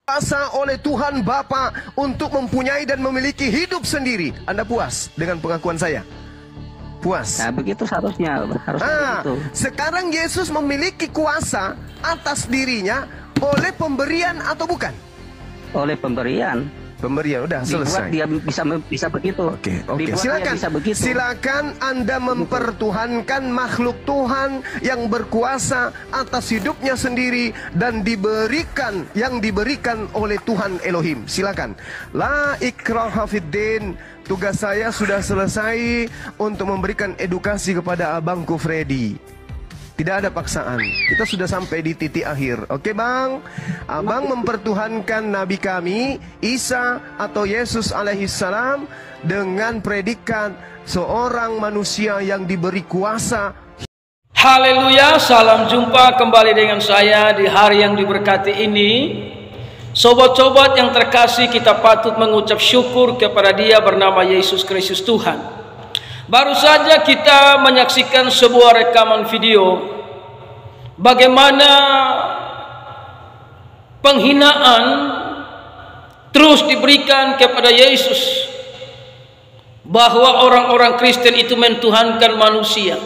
Kuasa oleh Tuhan Bapa untuk mempunyai dan memiliki hidup sendiri. Anda puas dengan pengakuan saya? Puas? Nah, begitu seharusnya begitu. Sekarang Yesus memiliki kuasa atas dirinya oleh pemberian atau bukan? Oleh pemberian. Pemberian, udah selesai. Dia bisa begitu. Oke. Silakan. Silakan Anda mempertuhankan makhluk Tuhan yang berkuasa atas hidupnya sendiri dan yang diberikan oleh Tuhan Elohim. Silakan. La ikraha fiddin. Tugas saya sudah selesai untuk memberikan edukasi kepada abangku Freddy. Tidak ada paksaan. Kita sudah sampai di titik akhir. Oke bang? Abang mempertuhankan Nabi kami, Isa atau Yesus alaihissalam, dengan predikat seorang manusia yang diberi kuasa. Haleluya, salam jumpa kembali dengan saya di hari yang diberkati ini. Sobat-sobat yang terkasih, kita patut mengucap syukur kepada Dia bernama Yesus Kristus Tuhan. Baru saja kita menyaksikan sebuah rekaman video bagaimana penghinaan terus diberikan kepada Yesus, bahwa orang-orang Kristen itu mentuhankan manusia.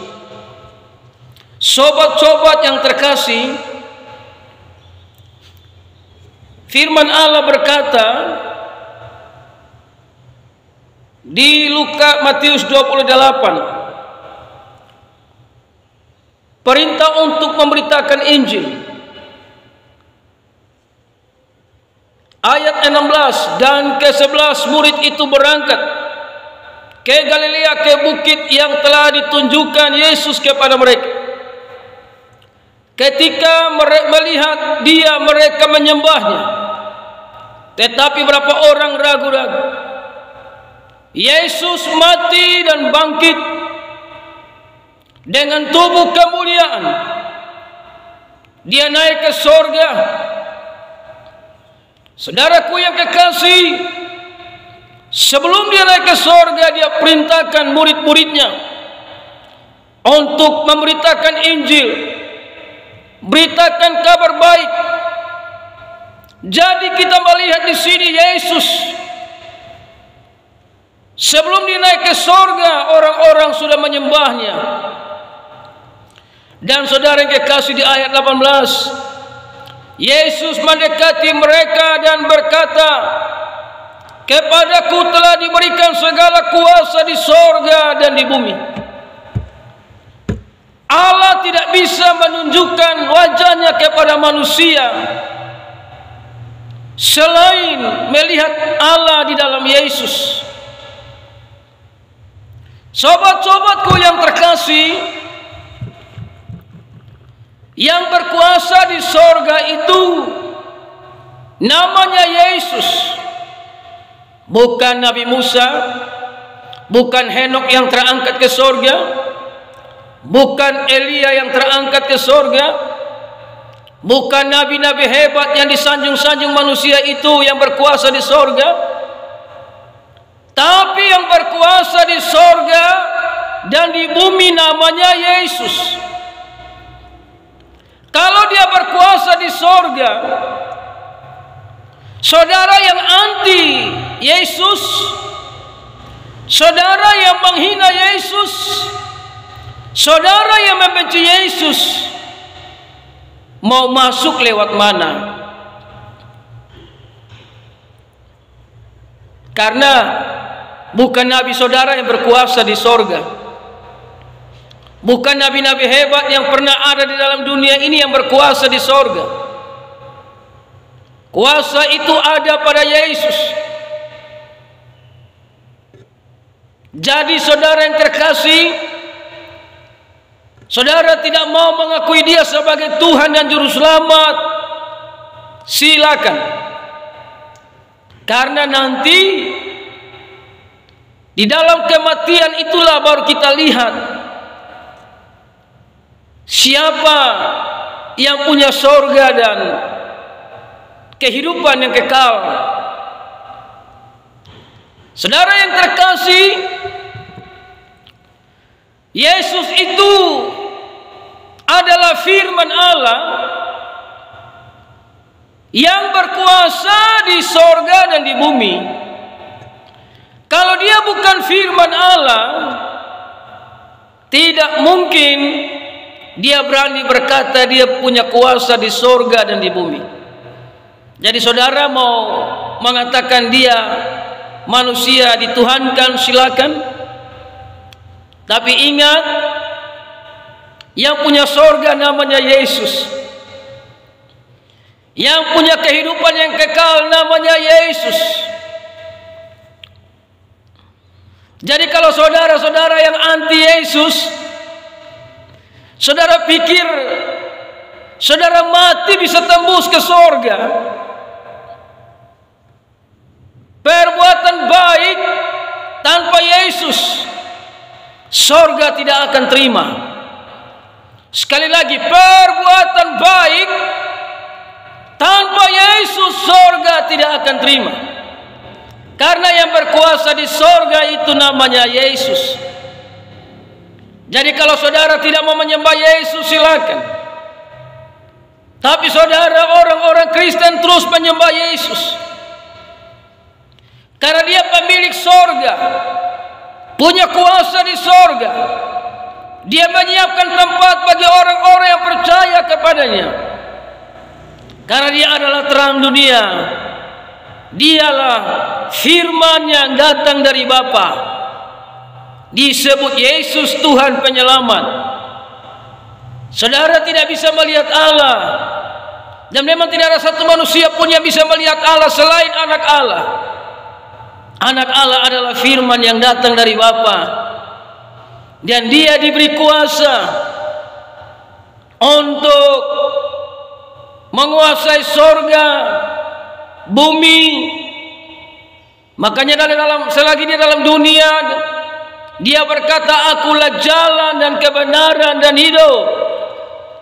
Sobat-sobat yang terkasih, firman Allah berkata di Matius 28, perintah untuk memberitakan Injil. Ayat 16, dan ke-11 murid itu berangkat ke Galilea, ke bukit yang telah ditunjukkan Yesus kepada mereka. Ketika melihat Dia, mereka menyembahnya. Tetapi berapa orang ragu-ragu. Yesus mati dan bangkit dengan tubuh kemuliaan. Dia naik ke sorga. Saudaraku yang kekasih, sebelum Dia naik ke sorga, Dia perintahkan murid-muridnya untuk memberitakan Injil, beritakan kabar baik. Jadi kita melihat di sini Yesus sebelum Dia naik ke sorga, orang-orang sudah menyembahnya. Dan saudara yang kekasih, di ayat 18, Yesus mendekati mereka dan berkata, kepadaku telah diberikan segala kuasa di sorga dan di bumi. Allah tidak bisa menunjukkan wajahnya kepada manusia selain melihat Allah di dalam Yesus. Sobat-sobatku yang terkasih, yang berkuasa di sorga itu namanya Yesus. Bukan Nabi Musa, bukan Henok yang terangkat ke sorga, bukan Elia yang terangkat ke sorga, bukan nabi-nabi hebat yang disanjung-sanjung manusia itu yang berkuasa di sorga. Tapi yang berkuasa di sorga dan di bumi namanya Yesus. Kalau Dia berkuasa di sorga, saudara yang anti Yesus, saudara yang menghina Yesus, saudara yang membenci Yesus, mau masuk lewat mana? Karena bukan nabi saudara yang berkuasa di sorga, bukan nabi-nabi hebat yang pernah ada di dalam dunia ini yang berkuasa di sorga. Kuasa itu ada pada Yesus. Jadi saudara yang terkasih, saudara tidak mau mengakui Dia sebagai Tuhan dan Juru Selamat, silakan. Karena nanti di dalam kematian itulah baru kita lihat siapa yang punya sorga dan kehidupan yang kekal. Saudara yang terkasih, Yesus itu adalah firman Allah yang berkuasa di sorga dan di bumi. Kalau dia bukan firman Allah, tidak mungkin dia berani berkata dia punya kuasa di sorga dan di bumi. Jadi saudara mau mengatakan dia manusia dituhankan, silakan. Tapi ingat, yang punya sorga namanya Yesus. Yang punya kehidupan yang kekal namanya Yesus. Jadi kalau saudara-saudara yang anti Yesus, saudara pikir saudara mati bisa tembus ke sorga, perbuatan baik tanpa Yesus sorga tidak akan terima. Sekali lagi, perbuatan baik tanpa Yesus sorga tidak akan terima. Karena yang berkuasa di sorga itu namanya Yesus. Jadi kalau saudara tidak mau menyembah Yesus, silakan. Tapi saudara, orang-orang Kristen terus menyembah Yesus. Karena dia pemilik sorga, punya kuasa di sorga. Dia menyiapkan tempat bagi orang-orang yang percaya kepadanya. Karena dia adalah terang dunia. Dialah firman yang datang dari Bapa. Disebut Yesus Tuhan penyelamat. Saudara tidak bisa melihat Allah. Dan memang tidak ada satu manusia pun yang bisa melihat Allah selain anak Allah. Anak Allah adalah firman yang datang dari Bapa. Dan dia diberi kuasa untuk menguasai sorga, bumi. Makanya selagi dia dalam dunia, dia berkata, akulah jalan dan kebenaran dan hidup.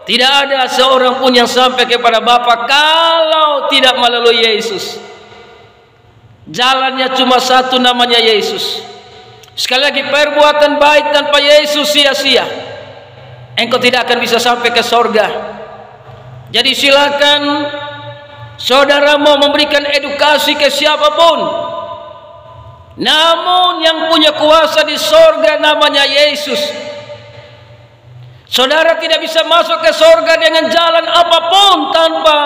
Tidak ada seorang pun yang sampai kepada Bapa kalau tidak melalui Yesus. Jalannya cuma satu, namanya Yesus. Sekali lagi, perbuatan baik tanpa Yesus sia-sia. Engkau tidak akan bisa sampai ke sorga. Jadi silakan saudara mau memberikan edukasi ke siapapun. Namun yang punya kuasa di sorga namanya Yesus. Saudara tidak bisa masuk ke sorga dengan jalan apapun tanpa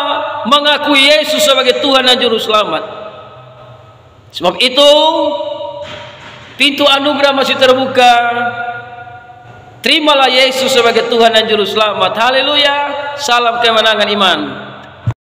mengakui Yesus sebagai Tuhan dan Juru Selamat. Sebab itu pintu anugerah masih terbuka. Terimalah Yesus sebagai Tuhan dan Juru Selamat. Haleluya. Salam kemenangan iman.